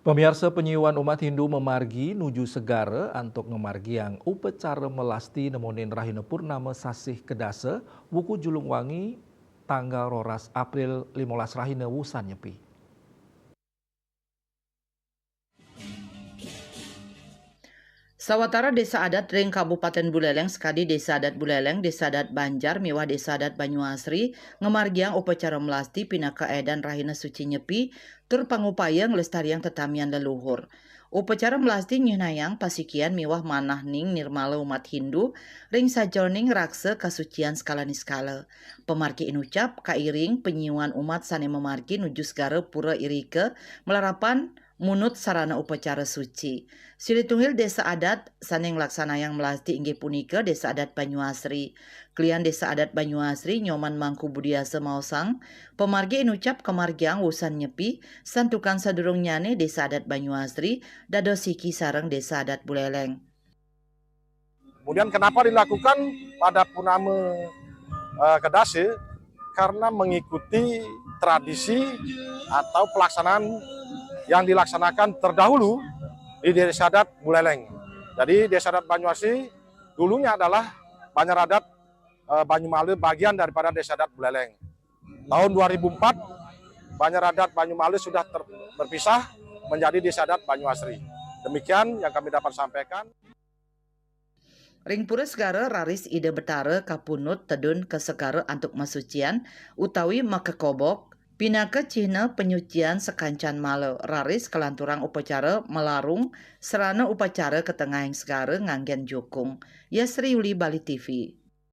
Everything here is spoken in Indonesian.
Pemirsa penyuwan umat Hindu memargi nuju segara antuk ngemargiang upacara melasti nemonin rahina purnama sasih kedasa wuku julung wangi tanggal roras April 15 rahina wusan nyepi. Sawatara desa adat ring Kabupaten Buleleng sekadi desa adat Buleleng, desa adat Banjar, miwah desa adat Banyuasri, ngemargiang upacara melasti pinaka edan rahina suci nyepi, tur pangupaya ngelestariang tetamian leluhur. Upacara melasti nyunayang pasikian miwah manah ning nirmala umat Hindu, ring sajoning raksa kasucian skala niskala. Pemargi inucap kairing penyiuan umat sane memargi nuju segara pura irike, melarapan munut sarana upacara suci. Silitungil desa adat saning laksanayang melasti inggih punika desa adat Banyuasri. Klian desa adat Banyuasri nyoman mangku budiasa maosang, pemargi inucap kemargiang wusan nyepi, santukan sadurung nyane desa adat Banyuasri, dadosiki sareng desa adat Buleleng. Kemudian kenapa dilakukan pada Purnama Kedasi? Karena mengikuti tradisi atau pelaksanaan yang dilaksanakan terdahulu di desa adat Buleleng. Jadi desa adat Banyuasri dulunya adalah Banjar adat Banyumale bagian daripada desa adat Buleleng. Tahun 2004 Banjar adat Banyumale sudah berpisah menjadi desa adat Banyuasri. Demikian yang kami dapat sampaikan. Ring pura segara raris ide betara kapunut tedun ke segara antuk masucian utawi makekobok pinaka cihna penyucian sekancan male raris kelanturang upacara melarung serana upacara ketengahing segara nganggen jukung. Yasri Yuli Bali TV.